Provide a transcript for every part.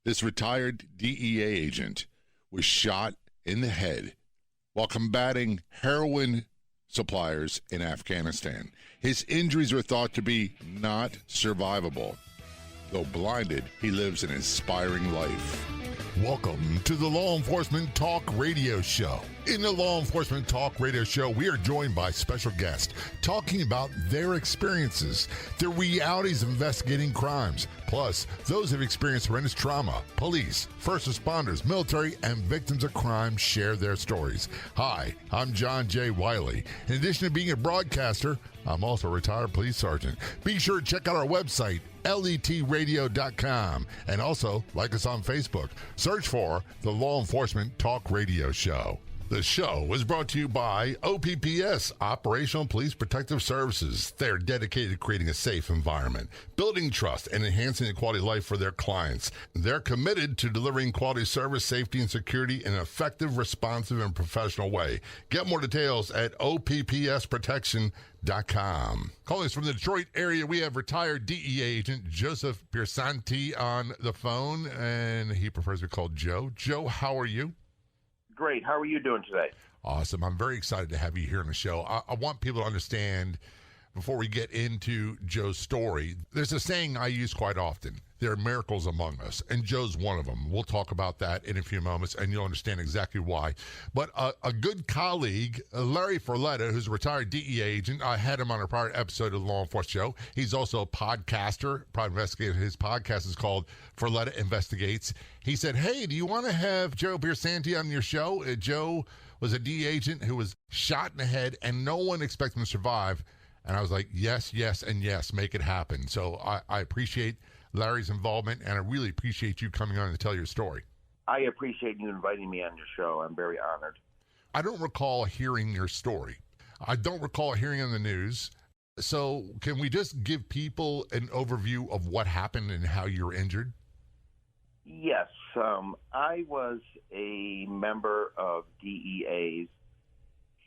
This retired DEA agent was shot in the head while combating heroin suppliers in Afghanistan. His injuries were thought to be not survivable. Though blinded, he lives an inspiring life. Welcome to the Law Enforcement Talk Radio Show. In the Law Enforcement Talk Radio Show, we are joined by special guests talking about their experiences, the realities of investigating crimes, plus those who have experienced horrendous trauma. Police, first responders, military, and victims of crime share their stories. Hi, I'm John J. Wiley. In addition to being a broadcaster, I'm also a retired police sergeant. Be sure to check out our website, letradio.com, and also like us on Facebook. Search for the Law Enforcement Talk Radio Show. The show was brought to you by OPPS, Operational Police Protective Services. They're dedicated to creating a safe environment, building trust, and enhancing the quality of life for their clients. They're committed to delivering quality service, safety, and security in an effective, responsive, and professional way. Get more details at OPPSprotection.com. Calling us from the Detroit area, we have retired DEA agent Joseph Piersante on the phone, and he prefers to be called Joe. Joe, how are you? Great. How are you doing today? Awesome. I'm very excited to have you here on the show. I want people to understand, before we get into Joe's story, there's a saying I use quite often. There are miracles among us, and Joe's one of them. We'll talk about that in a few moments, and you'll understand exactly why. But a good colleague, Larry Forletta, who's a retired DEA agent, I had him on a prior episode of the Law Enforcement Show. He's also a podcaster, private investigator. His podcast is called Forletta Investigates. He said, hey, do you want to have Joe Piersante on your show? Joe was a DEA agent who was shot in the head, and no one expects him to survive. And I was like, yes, yes, and yes, make it happen. So I appreciate Larry's involvement, and I really appreciate you coming on to tell your story. I appreciate you inviting me on your show. I'm very honored. I don't recall hearing your story. I don't recall hearing on the news. So can we just give people an overview of what happened and how you were injured? Yes. I was a member of DEA's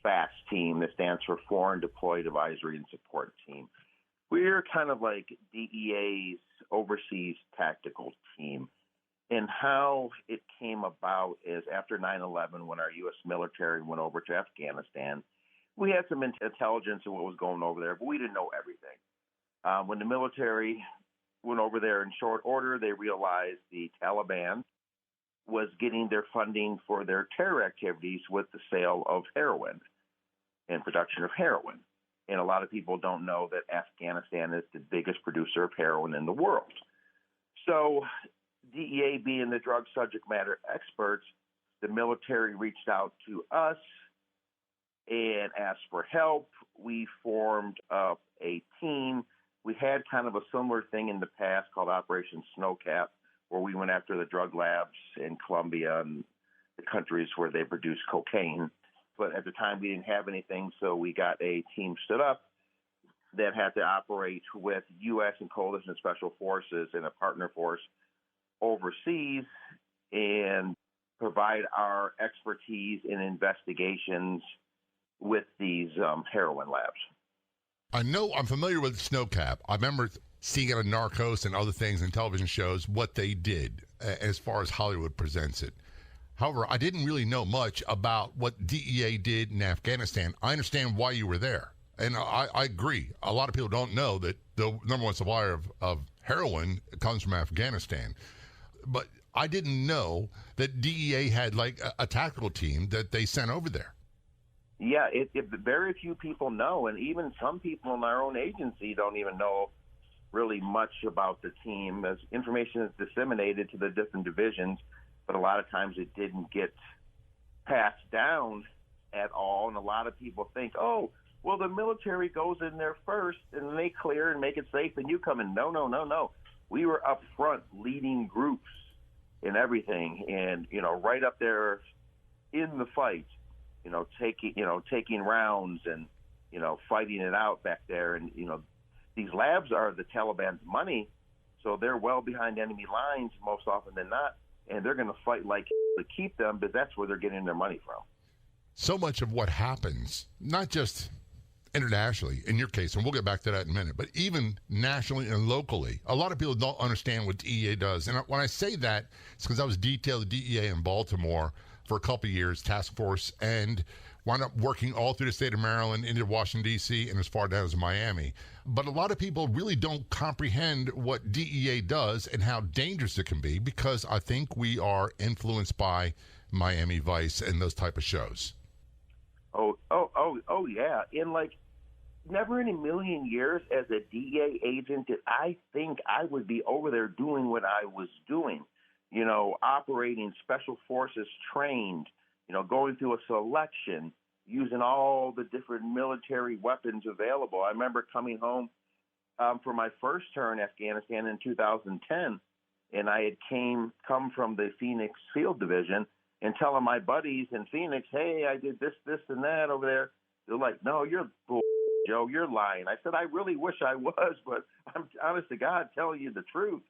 FAST team, that stands for Foreign Deployed Advisory and Support Team. We're kind of like DEA's overseas tactical team. And how it came about is after 9/11, when our U.S. military went over to Afghanistan, we had some intelligence of what was going over there, but we didn't know everything. When the military went over there in short order, they realized the Taliban was getting their funding for their terror activities with the sale of heroin and production of heroin. And a lot of people don't know that Afghanistan is the biggest producer of heroin in the world. So DEA being the drug subject matter experts, the military reached out to us and asked for help. We formed up a team. We had kind of a similar thing in the past called Operation Snowcap, where we went after the drug labs in Colombia and the countries where they produce cocaine. But at the time, we didn't have anything, so we got a team stood up that had to operate with U.S. and coalition special forces and a partner force overseas and provide our expertise in investigations with these heroin labs. I know I'm familiar with Snowcap. I remember seeing it on Narcos and other things in television shows, what they did as far as Hollywood presents it. However, I didn't really know much about what DEA did in Afghanistan. I understand why you were there. And I agree. A lot of people don't know that the number one supplier of heroin comes from Afghanistan. But I didn't know that DEA had like a tactical team that they sent over there. Yeah, very few people know, and even some people in our own agency don't even know really much about the team, as information is disseminated to the different divisions, but a lot of times it didn't get passed down at all, and a lot of people think, oh, well, the military goes in there first, and they clear and make it safe, and you come in. No. We were up front leading groups and everything, and, right up there in the fight, taking rounds and, fighting it out back there. And, these labs are the Taliban's money, so they're well behind enemy lines most often than not, and they're going to fight like to keep them, but that's where they're getting their money from. So much of what happens, not just internationally, in your case, and we'll get back to that in a minute, but even nationally and locally, a lot of people don't understand what DEA does. And when I say that, it's because I was detailed at DEA in Baltimore for a couple of years, task force, and wound up working all through the state of Maryland, into Washington, D.C., and as far down as Miami. But a lot of people really don't comprehend what DEA does and how dangerous it can be, because I think we are influenced by Miami Vice and those type of shows. Oh, yeah. In like, never in a million years as a DEA agent did I think I would be over there doing what I was doing, you know, operating special forces trained, you know, going through a selection, using all the different military weapons available. I remember coming home for my first tour in Afghanistan in 2010, and I had come from the Phoenix Field Division, and telling my buddies in Phoenix, hey, I did this, and that over there. They're like, no, you're bull, Joe, you're lying. I said, I really wish I was, but I'm honest to God telling you the truth.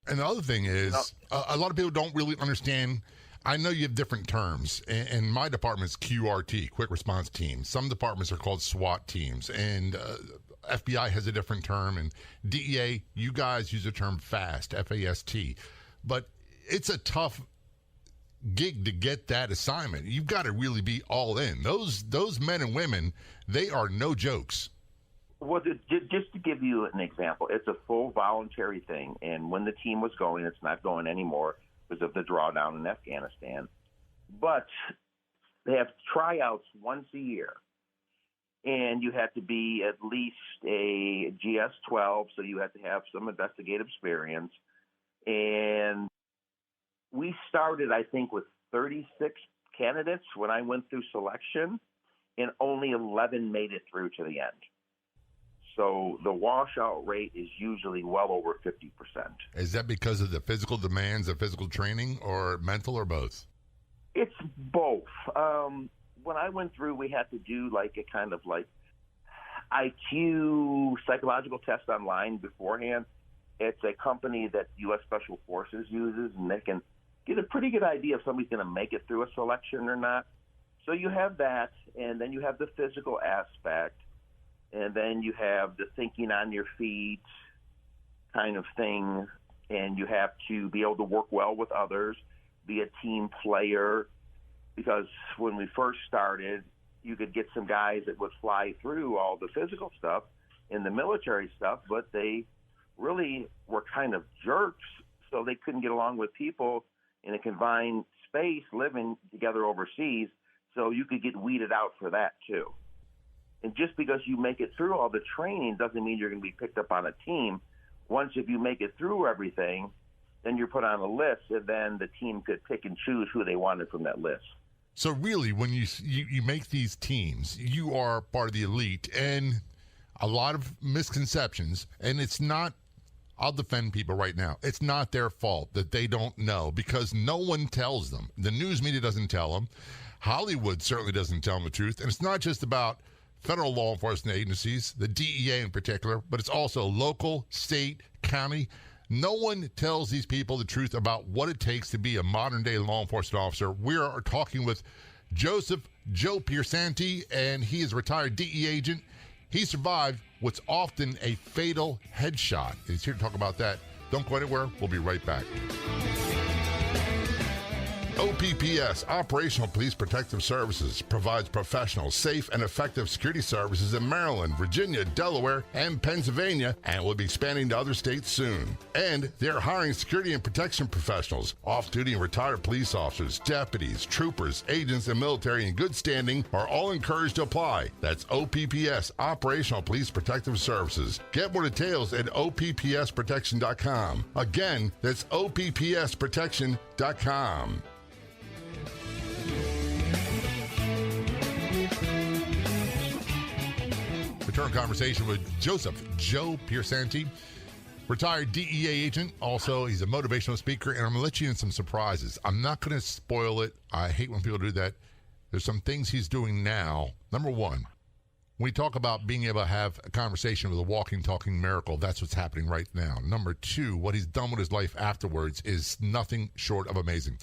And the other thing is, a lot of people don't really understand. I know you have different terms, and my department is QRT, Quick Response Team. Some departments are called SWAT teams, and FBI has a different term, and DEA, you guys use the term FAST, F-A-S-T. But it's a tough gig to get that assignment. You've got to really be all in. Those men and women, they are no jokes. Well, just to give you an example, it's a full voluntary thing, and when the team was going, it's not going anymore because of the drawdown in Afghanistan. But they have tryouts once a year, and you have to be at least a GS-12, so you have to have some investigative experience. And we started, I think, with 36 candidates when I went through selection, and only 11 made it through to the end. So the washout rate is usually well over 50%. Is that because of the physical demands of physical training, or mental, or both? It's both. When I went through, we had to do like a kind of like IQ psychological test online beforehand. It's a company that U.S. Special Forces uses, and they can get a pretty good idea if somebody's going to make it through a selection or not. So you have that, and then you have the physical aspect, and then you have the thinking on your feet kind of thing, and you have to be able to work well with others, be a team player, because when we first started, you could get some guys that would fly through all the physical stuff and the military stuff, but they really were kind of jerks, so they couldn't get along with people in a confined space living together overseas, so you could get weeded out for that too. And just because you make it through all the training doesn't mean you're going to be picked up on a team. Once if you make it through everything, then you're put on a list, and then the team could pick and choose who they wanted from that list. So really, when you make these teams, you are part of the elite, and a lot of misconceptions, and it's not, I'll defend people right now. It's not their fault that they don't know, because no one tells them. The news media doesn't tell them. Hollywood certainly doesn't tell them the truth. And it's not just about federal law enforcement agencies, the DEA in particular, but it's also local, state, county. No one tells these people the truth about what it takes to be a modern-day law enforcement officer. We are talking with Joe Piersante, and he is a retired DEA agent. He survived what's often a fatal headshot. He's here to talk about that. Don't go anywhere. We'll be right back. OPPS, Operational Police Protective Services, provides professional, safe, and effective security services in Maryland, Virginia, Delaware, and Pennsylvania, and will be expanding to other states soon. And they're hiring security and protection professionals, off-duty and retired police officers, deputies, troopers, agents, and military in good standing are all encouraged to apply. That's OPPS, Operational Police Protective Services. Get more details at OPPSprotection.com. Again, that's OPPSprotection.com. Return conversation with Joe Piersante, retired DEA agent. Also, he's a motivational speaker, and I'm going to let you in some surprises. I'm not going to spoil it. I hate when people do that. There's some things he's doing now. Number one, when we talk about being able to have a conversation with a walking, talking miracle, that's what's happening right now. Number two, what he's done with his life afterwards is nothing short of amazing.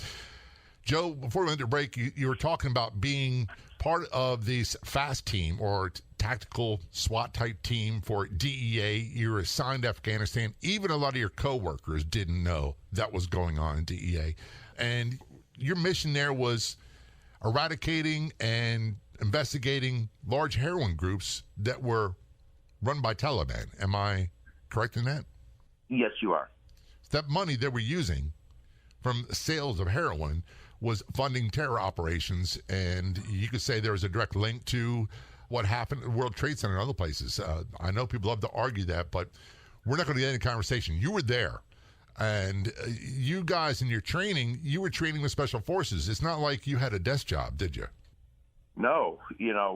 Joe, before we went to break, you were talking about being part of this FAST team, or tactical SWAT type team for DEA. You're assigned to Afghanistan. Even a lot of your coworkers didn't know that was going on in DEA. And your mission there was eradicating and investigating large heroin groups that were run by Taliban. Am I correct in that? Yes, you are. That money they were using from sales of heroin was funding terror operations, and you could say there was a direct link to what happened at the World Trade Center and other places. I know people love to argue that, but we're not going to get any conversation. You were there, and you guys in your training, you were training with Special Forces. It's not like you had a desk job, did you? No,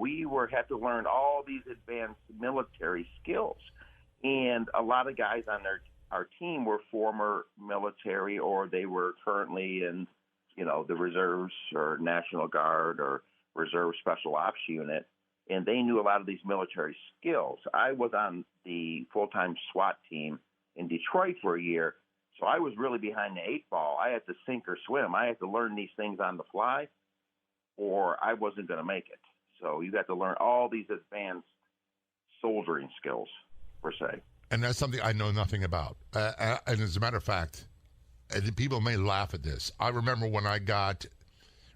we had to learn all these advanced military skills, and a lot of guys on our team were former military, or they were currently in, the reserves or National Guard or Reserve Special Ops Unit, and they knew a lot of these military skills. I was on the full-time SWAT team in Detroit for a year, so I was really behind the eight ball. I had to sink or swim. I had to learn these things on the fly, or I wasn't going to make it. So you got to learn all these advanced soldiering skills, per se. And that's something I know nothing about. And as a matter of fact, and people may laugh at this, I remember when I got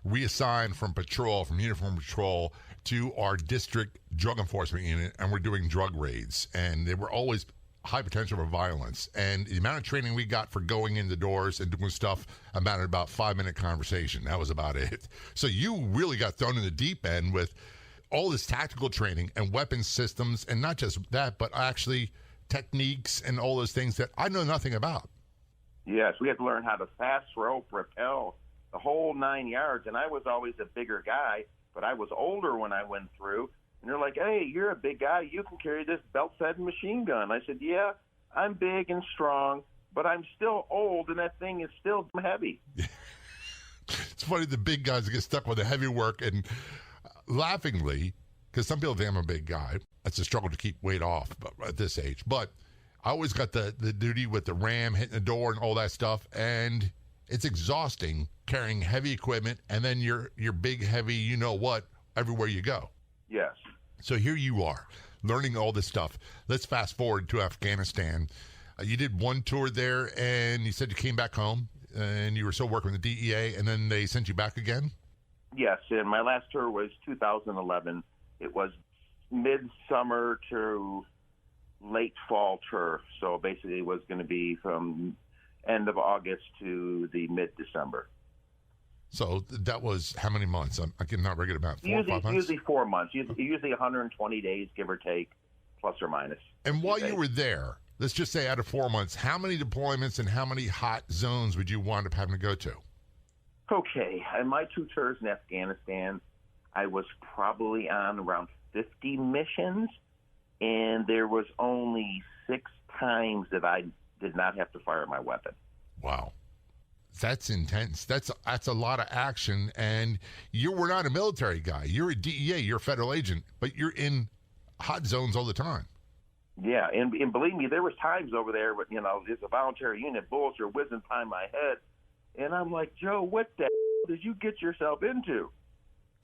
reassigned from uniform patrol to our district drug enforcement unit, and we're doing drug raids. And they were always high potential for violence. And the amount of training we got for going in the doors and doing stuff amounted about 5-minute conversation. That was about it. So you really got thrown in the deep end with all this tactical training and weapons systems, and not just that, but actually techniques and all those things that I know nothing about. Yes, we had to learn how to fast rope, rappel, the whole 9 yards. And I was always a bigger guy, but I was older when I went through. And they're like, hey, you're a big guy. You can carry this belt-fed machine gun. I said, yeah, I'm big and strong, but I'm still old, and that thing is still heavy. It's funny, the big guys get stuck with the heavy work, and laughingly, because some people think I'm a big guy, it's a struggle to keep weight off at this age. But I always got the duty with the ram hitting the door and all that stuff, and it's exhausting carrying heavy equipment, and then you're big, heavy, you-know-what, everywhere you go. Yes. So here you are, learning all this stuff. Let's fast forward to Afghanistan. You did one tour there, and you said you came back home, and you were still working with the DEA, and then they sent you back again? Yes, and my last tour was 2011. It was midsummer to late fall tour, so basically it was going to be from end of August to the mid-December. So that was how many months? I cannot reckon about 4 or 5 months? Usually 4 months. Usually 120 days, give or take, plus or minus. And while you were there, let's just say out of 4 months, how many deployments and how many hot zones would you wind up having to go to? Okay, in my 2 tours in Afghanistan, I was probably on around 50 missions, and there was only 6 times that I did not have to fire my weapon. Wow. That's intense. That's a lot of action, and you were not a military guy. You're a DEA, you're a federal agent, but you're in hot zones all the time. Yeah, and believe me, there was times over there, but it's a voluntary unit, bullets are whizzing by my head, and I'm like, Joe, what the did you get yourself into?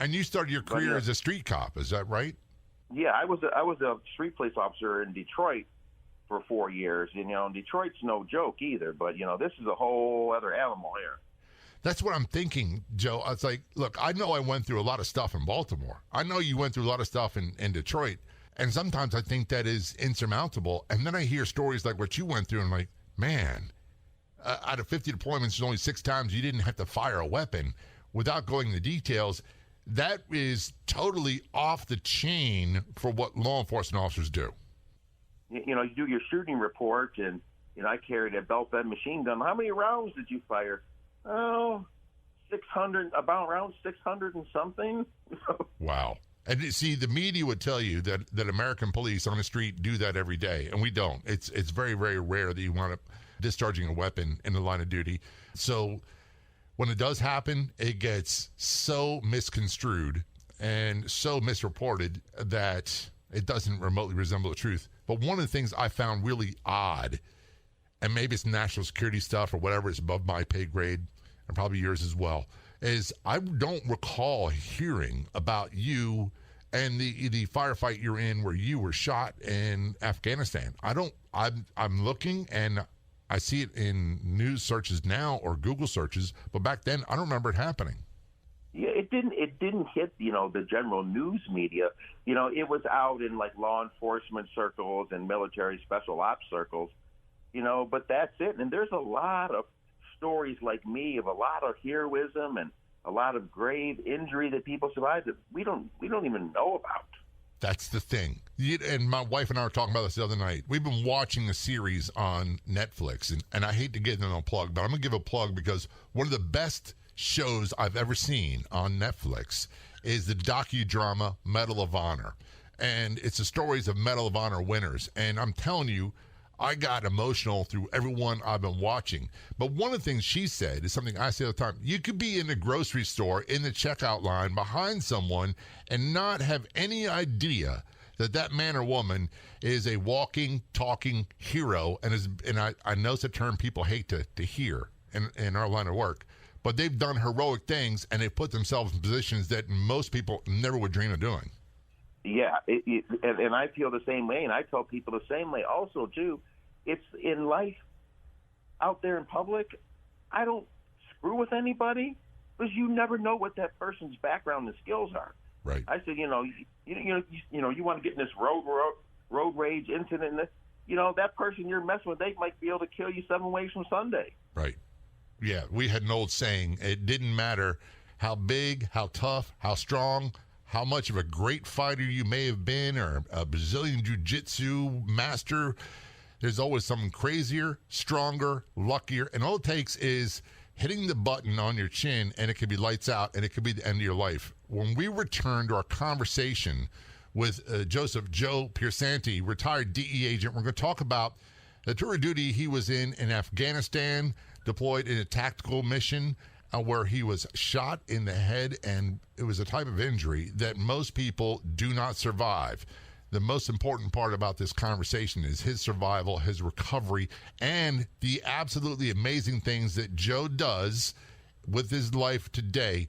And you started your career as a street cop, is that right? Yeah, I was a street police officer in Detroit for 4 years. And Detroit's no joke either, but this is a whole other animal here. That's what I'm thinking, Joe. It's like, look, I know I went through a lot of stuff in Baltimore. I know you went through a lot of stuff in Detroit, and sometimes I think that is insurmountable. And then I hear stories like what you went through, and I'm like, man, out of 50 deployments, there's only 6 times you didn't have to fire a weapon. Without going into details, that is totally off the chain for what law enforcement officers do. You do your shooting report, and, I carried a belt-fed machine gun. How many rounds did you fire? Oh, 600, about around 600 and something. Wow. And see, the media would tell you that American police on the street do that every day, and we don't. It's very, very rare that you wind up discharging a weapon in the line of duty. So when it does happen, it gets so misconstrued and so misreported that it doesn't remotely resemble the truth. But one of the things I found really odd, and maybe it's national security stuff or whatever, it's above my pay grade, and probably yours as well, is I don't recall hearing about you and the firefight you're in where you were shot in Afghanistan. I'm looking and I see it in news searches now or Google searches, but back then I don't remember it happening. Yeah, it didn't hit, the general news media. It was out in like law enforcement circles and military special ops circles, but that's it. And there's a lot of stories like me of a lot of heroism and a lot of grave injury that people survived that we don't even know about. That's the thing. And my wife and I were talking about this the other night. We've been watching a series on Netflix, and I hate to give them a plug, but I'm going to give a plug because one of the best shows I've ever seen on Netflix is the docudrama Medal of Honor. And it's the stories of Medal of Honor winners. And I'm telling you, I got emotional through everyone I've been watching. But one of the things she said is something I say all the time. You could be in the grocery store in the checkout line behind someone and not have any idea that man or woman is a walking, talking hero. And I know it's a term people hate to hear in our line of work. But they've done heroic things, and they've put themselves in positions that most people never would dream of doing. Yeah, and I feel the same way, and I tell people the same way also, too. It's in life, out there in public, I don't screw with anybody because you never know what that person's background and skills are. Right. I said, you want to get in this road rage incident, that person you're messing with, they might be able to kill you 7 ways from Sunday. Right. Yeah, we had an old saying, it didn't matter how big, how tough, how strong, how much of a great fighter you may have been or a Brazilian jiu-jitsu master. There's always someone crazier, stronger, luckier, and all it takes is hitting the button on your chin, and it could be lights out, and it could be the end of your life. When we return to our conversation with Joe Piersante, retired DEA agent, we're going to talk about the tour of duty he was in Afghanistan, deployed in a tactical mission where he was shot in the head, and it was a type of injury that most people do not survive. The most important part about this conversation is his survival, his recovery, and the absolutely amazing things that Joe does with his life today.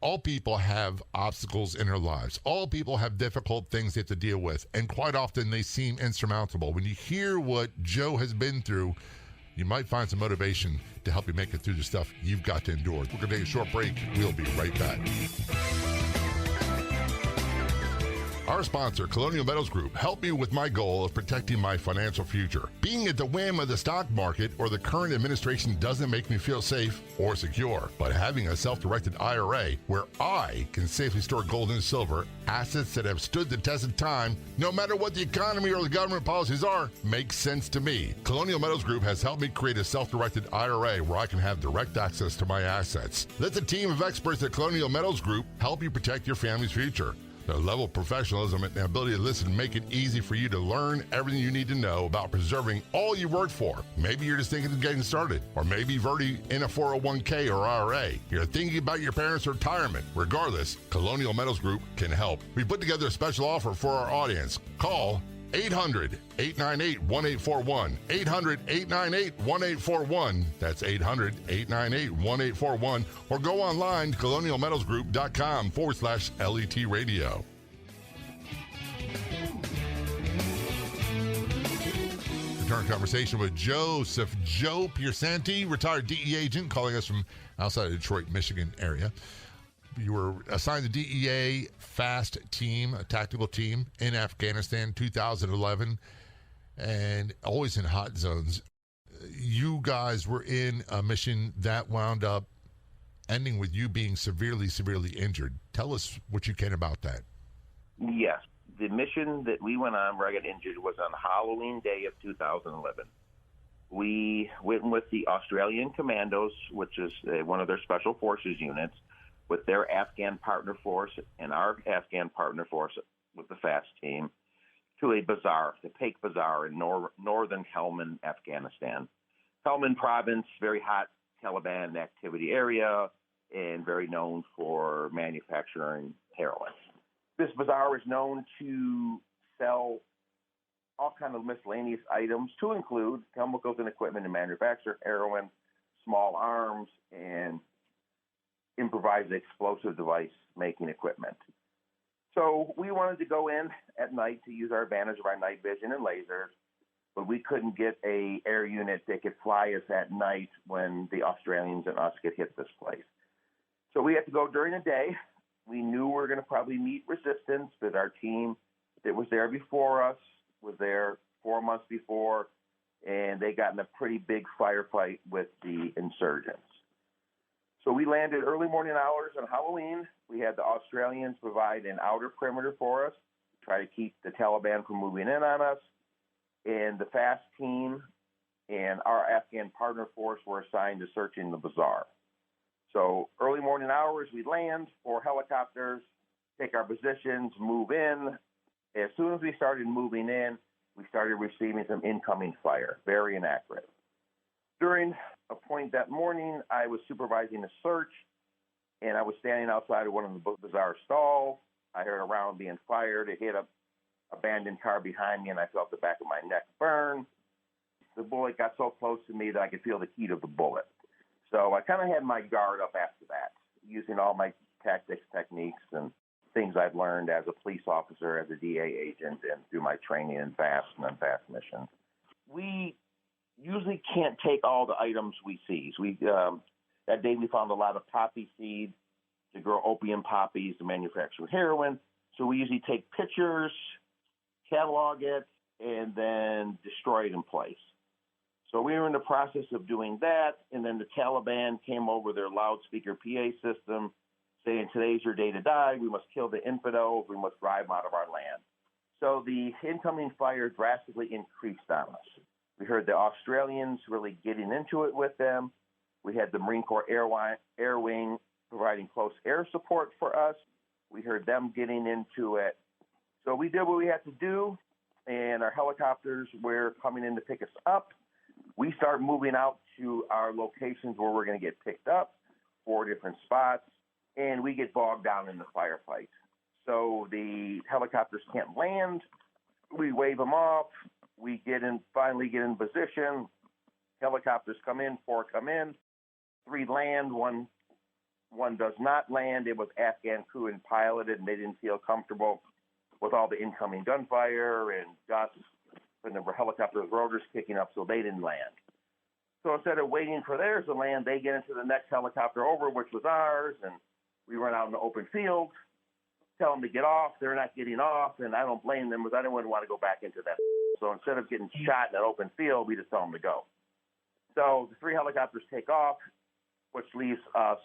All people have obstacles in their lives. All people have difficult things they have to deal with, and quite often they seem insurmountable. When you hear what Joe has been through, you might find some motivation to help you make it through the stuff you've got to endure. We're going to take a short break. We'll be right back. Our sponsor, Colonial Metals Group, helped me with my goal of protecting my financial future. Being at the whim of the stock market or the current administration doesn't make me feel safe or secure. But having a self-directed IRA where I can safely store gold and silver, assets that have stood the test of time, no matter what the economy or the government policies are, makes sense to me. Colonial Metals Group has helped me create a self-directed IRA where I can have direct access to my assets. Let the team of experts at Colonial Metals Group help you protect your family's future. Their level of professionalism and the ability to listen make it easy for you to learn everything you need to know about preserving all you worked for. Maybe you're just thinking of getting started, or maybe you've already in a 401k or IRA. You're thinking about your parents' retirement. Regardless, Colonial Metals Group can help. We put together a special offer for our audience. Call 800-898-1841. 800-898-1841. That's 800-898-1841. Or go online to colonialmetalsgroup.com/LET radio. Return conversation with Joe Piersante, retired DEA agent, calling us from outside of Detroit, Michigan area. You were assigned the DEA FAST team, a tactical team in Afghanistan, 2011, and always in hot zones. You guys were in a mission that wound up ending with you being severely, severely injured. Tell us what you can about that. Yes. The mission that we went on where I got injured was on Halloween Day of 2011. We went with the Australian Commandos, which is one of their special forces units, with their Afghan partner force and our Afghan partner force with the FAST team, to a bazaar, the Paik Bazaar in northern Helmand, Afghanistan. Helmand province, very hot Taliban activity area, and very known for manufacturing heroin. This bazaar is known to sell all kinds of miscellaneous items, to include chemicals and equipment to manufacture heroin, small arms, and improvised explosive device making equipment. So we wanted to go in at night to use our advantage of our night vision and lasers, but we couldn't get a air unit that could fly us at night when the Australians and us could hit this place. So we had to go during the day. We knew we were going to probably meet resistance, but our team that was there before us was there 4 months before, and they got in a pretty big firefight with the insurgents. So we landed early morning hours on Halloween. We had the Australians provide an outer perimeter for us, try to keep the Taliban from moving in on us. And the FAST team and our Afghan partner force were assigned to searching the bazaar. So early morning hours, we land, 4 helicopters, take our positions, move in. As soon as we started moving in, we started receiving some incoming fire, very inaccurate. During a point that morning, I was supervising a search, and I was standing outside of one of the bazaar stalls. I heard a round being fired. It hit a abandoned car behind me, and I felt the back of my neck burn. The bullet got so close to me that I could feel the heat of the bullet. So I kind of had my guard up after that, using all my tactics, techniques, and things I've learned as a police officer, as a DEA agent, and through my training in FAST and unfast missions. We usually can't take all the items we seize. That day we found a lot of poppy seed to grow opium poppies to manufacture heroin. So we usually take pictures, catalog it, and then destroy it in place. So we were in the process of doing that, and then the Taliban came over their loudspeaker PA system saying, today's your day to die. We must kill the infidels. We must drive them out of our land. So the incoming fire drastically increased on us. We heard the Australians really getting into it with them. We had the Marine Corps Air Wing providing close air support for us. We heard them getting into it. So we did what we had to do, and our helicopters were coming in to pick us up. We start moving out to our locations where we're going to get picked up, 4 different spots, and we get bogged down in the firefight. So the helicopters can't land. We wave them off. We finally get in position. Helicopters come in, 4 come in, 3 land, one does not land. It was Afghan crew and piloted, and they didn't feel comfortable with all the incoming gunfire and gusts from the helicopter's rotors kicking up, so they didn't land. So instead of waiting for theirs to land, they get into the next helicopter over, which was ours, and we run out in the open field, tell them to get off. They're not getting off, and I don't blame them because I didn't want to go back into that. So instead of getting shot in that open field, we just tell them to go. So the 3 helicopters take off, which leaves us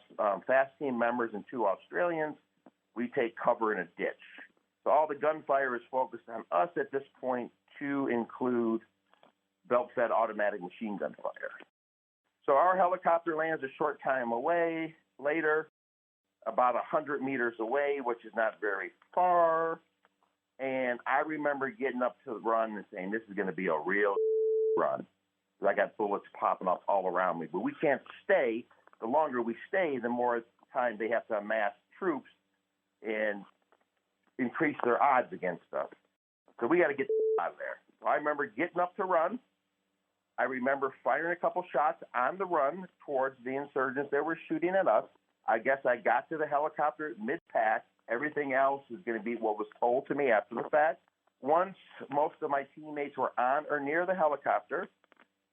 FAST team members and 2 Australians. We take cover in a ditch. So all the gunfire is focused on us at this point, to include belt-fed automatic machine gun fire. So our helicopter lands a short time away later, about 100 meters away, which is not very far. And I remember getting up to the run and saying, this is going to be a real run. I got bullets popping up all around me. But we can't stay. The longer we stay, the more time they have to amass troops and increase their odds against us. So we got to get out of there. So I remember getting up to run. I remember firing a couple shots on the run towards the insurgents that were shooting at us. I guess I got to the helicopter mid-pack. Everything else is going to be what was told to me after the fact. Once most of my teammates were on or near the helicopter,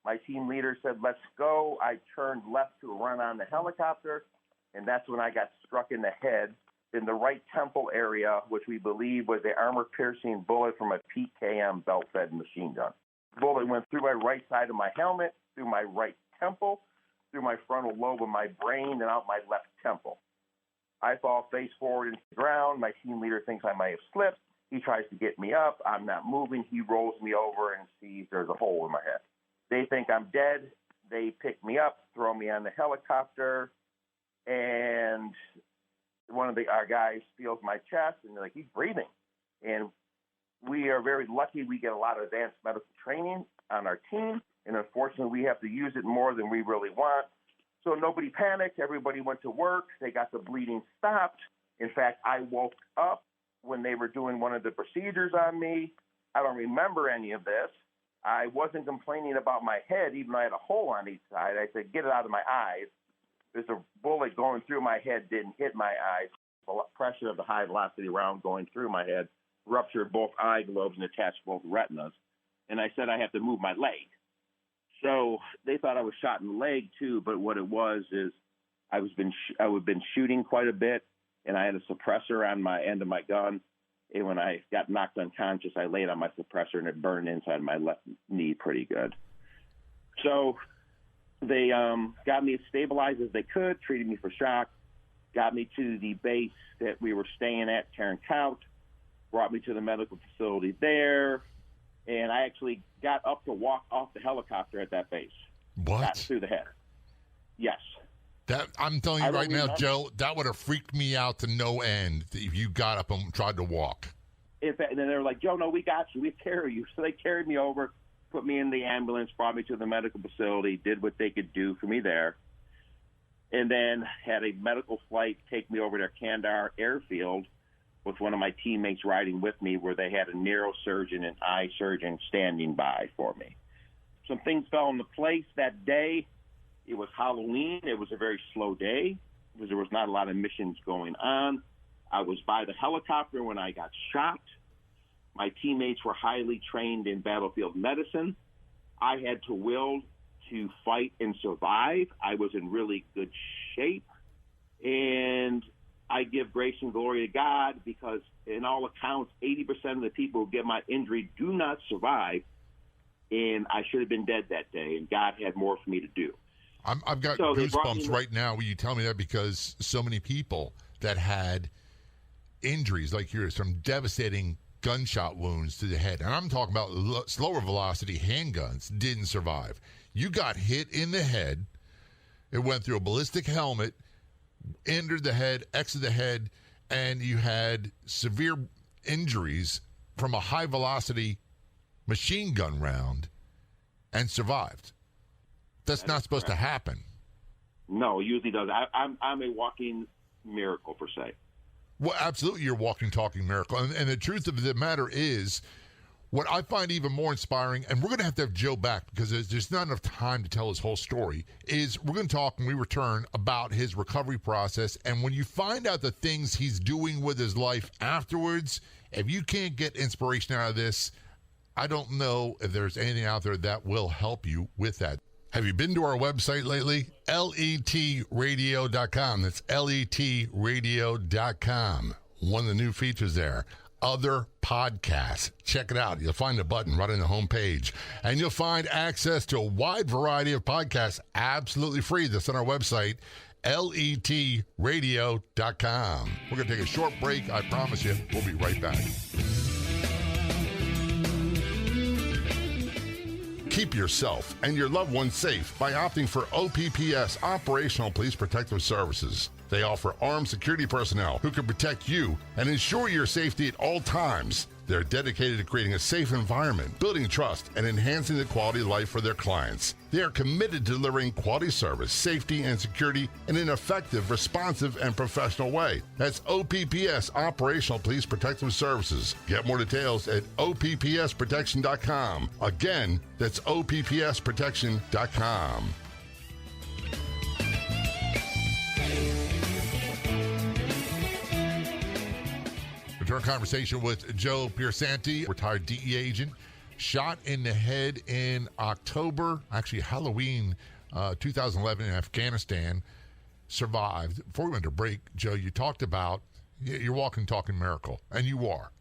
my team leader said, let's go. I turned left to run on the helicopter, and that's when I got struck in the head in the right temple area, which we believe was an armor-piercing bullet from a PKM belt-fed machine gun. The bullet went through my right side of my helmet, through my right temple, through my frontal lobe of my brain, and out my left temple. I fall face forward into the ground. My team leader thinks I might have slipped. He tries to get me up. I'm not moving. He rolls me over and sees there's a hole in my head. They think I'm dead. They pick me up, throw me on the helicopter, and one of our guys feels my chest, and they're like, he's breathing. And we are very lucky we get a lot of advanced medical training on our team, and unfortunately we have to use it more than we really want. So nobody panicked. Everybody went to work. They got the bleeding stopped. In fact, I woke up when they were doing one of the procedures on me. I don't remember any of this. I wasn't complaining about my head, even though I had a hole on each side. I said, get it out of my eyes. There's a bullet going through my head, didn't hit my eyes. pressure of the high velocity round going through my head ruptured both eye globes and attached both retinas. And I said I have to move my leg. So they thought I was shot in the leg too, but what it was is I was been shooting quite a bit, and I had a suppressor on my end of my gun. And when I got knocked unconscious, I laid on my suppressor, and it burned inside my left knee pretty good. So they got me as stabilized as they could, treated me for shock, got me to the base that we were staying at, Tarancount, brought me to the medical facility there, and I actually got up to walk off the helicopter at that base. What? Got through the head. Yes. That I'm telling you right now, Joe, that would have freaked me out to no end if you got up and tried to walk. In fact, and then they were like, Joe, no, we got you. We carry you. So they carried me over, put me in the ambulance, brought me to the medical facility, did what they could do for me there, and then had a medical flight take me over to Kandahar Airfield with one of my teammates riding with me, where they had a neurosurgeon and eye surgeon standing by for me. Some things fell into place that day. It was Halloween. It was a very slow day because there was not a lot of missions going on. I was by the helicopter when I got shot. My teammates were highly trained in battlefield medicine. I had to will to fight and survive. I was in really good shape. And I give grace and glory to God because, in all accounts, 80% of the people who get my injury do not survive. And I should have been dead that day, and God had more for me to do. I've got goosebumps right now when you tell me that, because so many people that had injuries like yours from devastating gunshot wounds to the head, and I'm talking about slower velocity handguns, didn't survive. You got hit in the head. It went through a ballistic helmet, entered the head, exited the head, and you had severe injuries from a high velocity machine gun round and survived. That's not supposed to happen. No, it usually does. I'm a walking miracle, per se. Well, absolutely, you're a walking, talking miracle. And the truth of the matter is, what I find even more inspiring, and we're going to have Joe back because there's not enough time to tell his whole story, is we're going to talk when we return about his recovery process. And when you find out the things he's doing with his life afterwards, if you can't get inspiration out of this, I don't know if there's anything out there that will help you with that. Have you been to our website lately? letradio.com. That's letradio.com. One of the new features there, other podcasts. Check it out. You'll find a button right on the homepage. And you'll find access to a wide variety of podcasts absolutely free. That's on our website, letradio.com. We're going to take a short break. I promise you, we'll be right back. Keep yourself and your loved ones safe by opting for OPPS, Operational Police Protective Services. They offer armed security personnel who can protect you and ensure your safety at all times. They're dedicated to creating a safe environment, building trust, and enhancing the quality of life for their clients. They are committed to delivering quality service, safety, and security in an effective, responsive, and professional way. That's OPPS, Operational Police Protective Services. Get more details at OPPSprotection.com. Again, that's OPPSprotection.com. Our conversation with Joe Piersante, retired DEA agent, shot in the head in October, actually Halloween 2011 in Afghanistan, survived. Before we went to break, Joe, you talked about you're walking, talking miracle, and you are.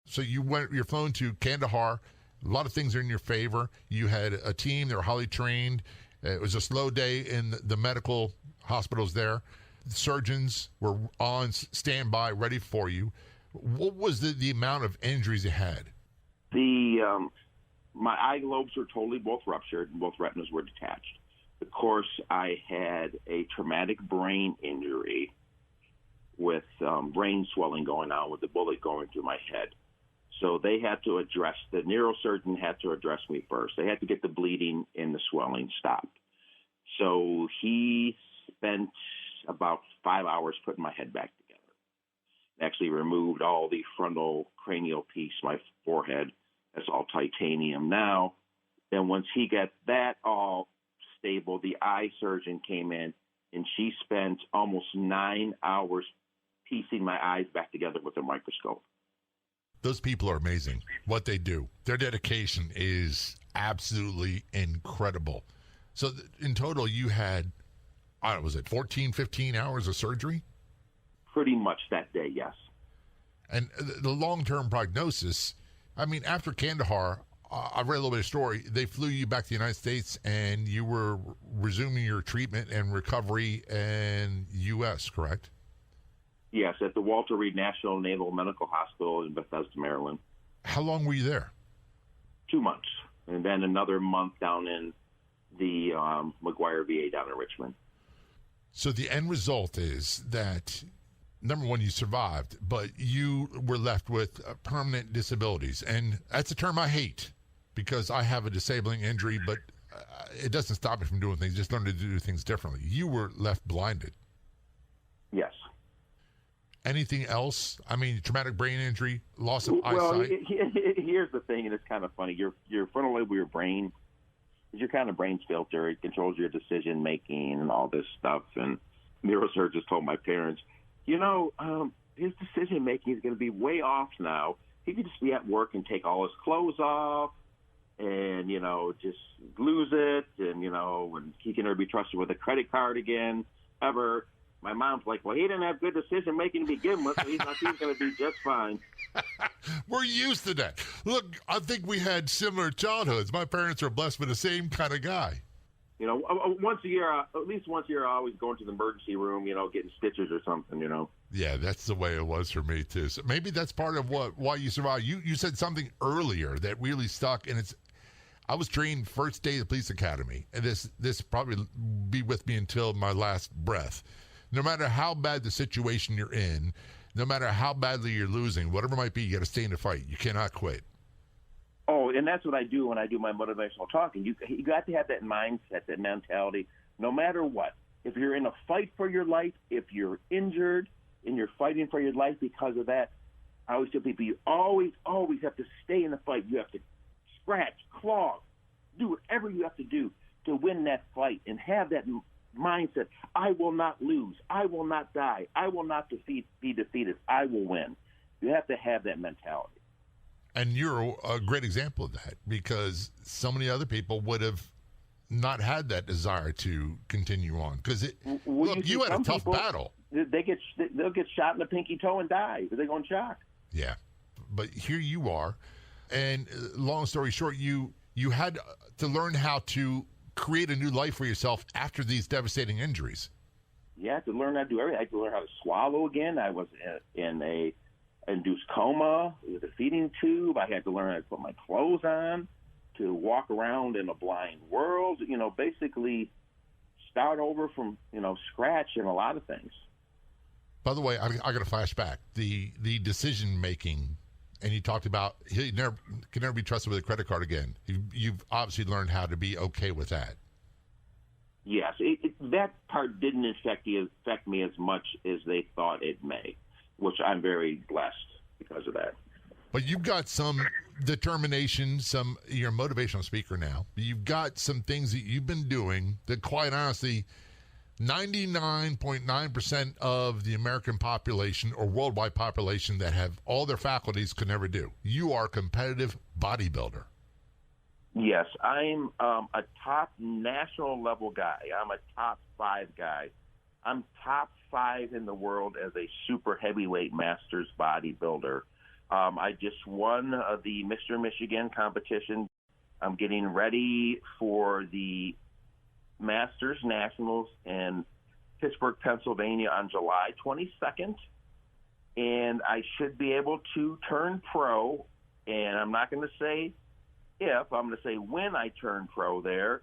So you're flown to Kandahar. A lot of things are in your favor. You had a team, they were highly trained. It was a slow day in the medical hospitals there. The surgeons were on standby, ready for you. What was the amount of injuries you had? My eye globes were totally both ruptured and both retinas were detached. Of course, I had a traumatic brain injury with brain swelling going on with the bullet going through my head. So the neurosurgeon had to address me first. They had to get the bleeding and the swelling stopped. So he spent about 5 hours putting my head back together. Actually removed all the frontal cranial piece, my forehead. That's all titanium now. Then once he got that all stable, the eye surgeon came in, and she spent almost 9 hours piecing my eyes back together with a microscope. Those people are amazing, what they do. Their dedication is absolutely incredible. So in total, you had, I don't know, was it 14, 15 hours of surgery? Pretty much that day, yes. And the long-term prognosis, I mean, after Kandahar, I read a little bit of story. They flew you back to the United States, and you were resuming your treatment and recovery in U.S., correct? Yes, at the Walter Reed National Naval Medical Hospital in Bethesda, Maryland. How long were you there? 2 months, and then another month down in the McGuire VA down in Richmond. So the end result is that, number one, you survived, but you were left with permanent disabilities. And that's a term I hate because I have a disabling injury, but it doesn't stop me from doing things. Just learn to do things differently. You were left blinded. Yes. Anything else? I mean, traumatic brain injury, loss of well, eyesight. Here's the thing, and it's kind of funny. Your frontal lobe of your brain is your kind of brain's filter. It controls your decision making and all this stuff. And neurosurgeons told my parents, his decision making is going to be way off now. He could just be at work and take all his clothes off, and just lose it, and and he can never be trusted with a credit card again ever. My mom's like, well, he didn't have good decision making to begin with, so he's going to be just fine. We're used to that. Look, I think we had similar childhoods. My parents are blessed with the same kind of guy. Once a year, at least once a year, I always go into the emergency room, getting stitches or something, Yeah, that's the way it was for me, too. So maybe that's part of why you survived. You said something earlier that really stuck, and I was trained first day of the police academy, and this probably be with me until my last breath. No matter how bad the situation you're in, no matter how badly you're losing, whatever it might be, you got to stay in the fight. You cannot quit. Oh, and that's what I do when I do my motivational talking. You got to have that mindset, that mentality, no matter what. If you're in a fight for your life, if you're injured and you're fighting for your life because of that, I always tell people you always have to stay in the fight. You have to scratch, claw, do whatever you have to do to win that fight and have that mindset. I will not lose. I will not die. I will not be defeated. I will win. You have to have that mentality. And you're a great example of that because so many other people would have not had that desire to continue on. Because you had a tough battle. They'll get shot in the pinky toe and die because they go in shock. Yeah, but here you are, and long story short, you had to learn how to create a new life for yourself after these devastating injuries. Yeah, I had to learn how to do everything. I had to learn how to swallow again. I was in a induced coma with a feeding tube. I had to learn how to put my clothes on, to walk around in a blind world, basically start over from, scratch in a lot of things. By the way, I got to flash back. The decision-making, and you talked about he can never be trusted with a credit card again. You've obviously learned how to be okay with that. Yes, that part didn't affect me as much as they thought it may, which I'm very blessed because of that. But you've got some determination, you're a motivational speaker now. You've got some things that you've been doing that, quite honestly, 99.9% of the American population or worldwide population that have all their faculties could never do. You are a competitive bodybuilder. Yes, I'm a top national level guy. I'm a top 5 guy. I'm top 5 in the world as a super heavyweight masters bodybuilder. I just won the Mr. Michigan competition. I'm getting ready for the Masters Nationals in Pittsburgh, Pennsylvania on July 22nd. And I should be able to turn pro. And I'm not going to say if, I'm going to say when I turn pro there,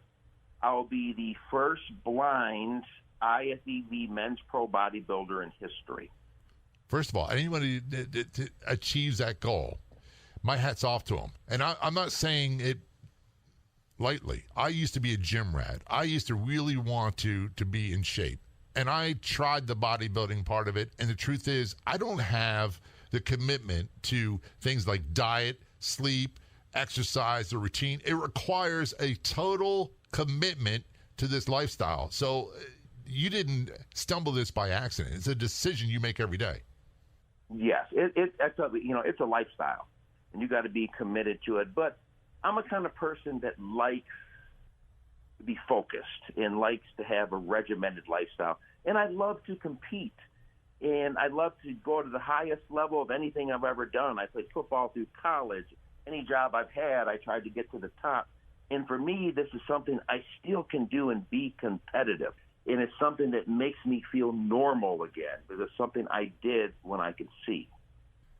I'll be the first blind IFBB men's pro bodybuilder in history. First of all, anybody that achieves that goal, my hat's off to them. And I'm not saying it lightly. I used to be a gym rat. I used to really want to be in shape. And I tried the bodybuilding part of it. And the truth is, I don't have the commitment to things like diet, sleep, exercise, the routine. It requires a total commitment to this lifestyle. So you didn't stumble this by accident. It's a decision you make every day. Yes, it's a lifestyle, and you got to be committed to it. But I'm a kind of person that likes to be focused and likes to have a regimented lifestyle, and I love to compete, and I love to go to the highest level of anything I've ever done. I played football through college. Any job I've had, I tried to get to the top. And for me, this is something I still can do and be competitive. And it's something that makes me feel normal again, because it's something I did when I could see.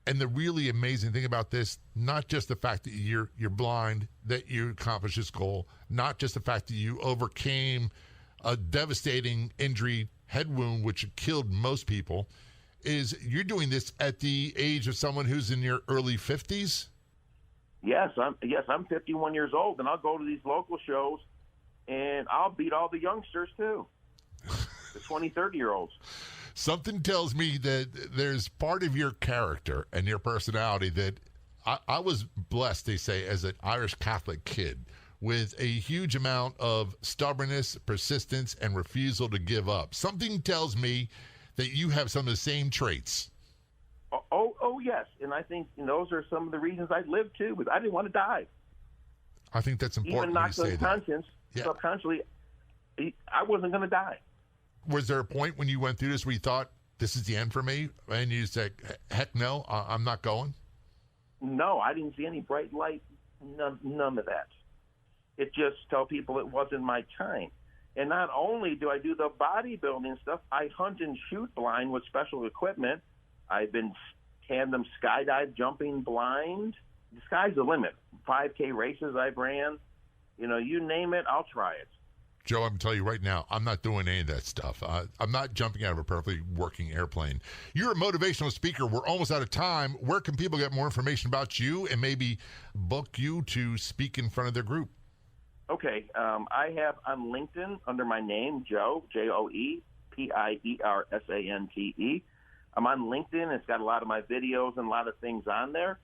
And the really amazing thing about this, not just the fact that you're blind, that you accomplished this goal, not just the fact that you overcame a devastating injury, head wound, which killed most people, is you're doing this at the age of someone who's in your early 50s? Yes, I'm 51 years old, and I'll go to these local shows, and I'll beat all the youngsters too, the 20, 30-year-olds. Something tells me that there's part of your character and your personality that I was blessed, they say, as an Irish Catholic kid with a huge amount of stubbornness, persistence, and refusal to give up. Something tells me that you have some of the same traits. Oh, yes. And I think those are some of the reasons I lived, too, because I didn't want to die. I think that's important. Even knocked unconscious, subconsciously, I wasn't going to die. Was there a point when you went through this where you thought, this is the end for me? And you said, heck no, I'm not going? No, I didn't see any bright light, none of that. It just tell people it wasn't my time. And not only do I do the bodybuilding stuff, I hunt and shoot blind with special equipment. I've been tandem skydive jumping blind. The sky's the limit. 5K races I've ran. You name it, I'll try it. Joe, I'm going to tell you right now, I'm not doing any of that stuff. I'm not jumping out of a perfectly working airplane. You're a motivational speaker. We're almost out of time. Where can people get more information about you and maybe book you to speak in front of their group? Okay. I have on LinkedIn under my name, Joe, Joe, Piersante. I'm on LinkedIn. It's got a lot of my videos and a lot of things on there.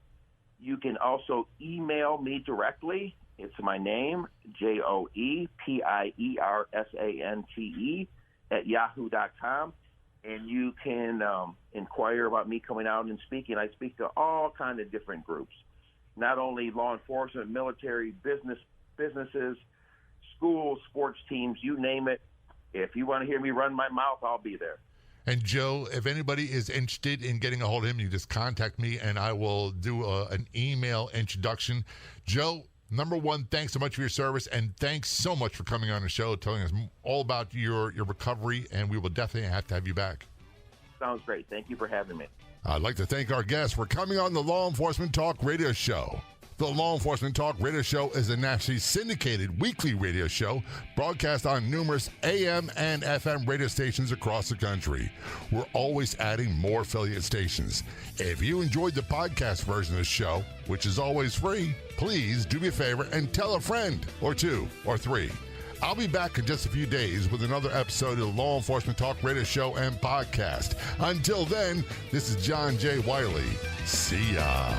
You can also email me directly. It's my name, JoePiersante @yahoo.com. And you can inquire about me coming out and speaking. I speak to all kinds of different groups, not only law enforcement, military, businesses, schools, sports teams, you name it. If you want to hear me run my mouth, I'll be there. And Joe, if anybody is interested in getting a hold of him, you just contact me and I will do an email introduction. Joe, number one, thanks so much for your service, and thanks so much for coming on the show, telling us all about your recovery, and we will definitely have to have you back. Sounds great. Thank you for having me. I'd like to thank our guests for coming on the Law Enforcement Talk Radio Show. The Law Enforcement Talk Radio Show is a nationally syndicated weekly radio show broadcast on numerous AM and FM radio stations across the country. We're always adding more affiliate stations. If you enjoyed the podcast version of the show, which is always free, please do me a favor and tell a friend or two or three. I'll be back in just a few days with another episode of the Law Enforcement Talk Radio Show and Podcast. Until then, this is John J. Wiley. See ya.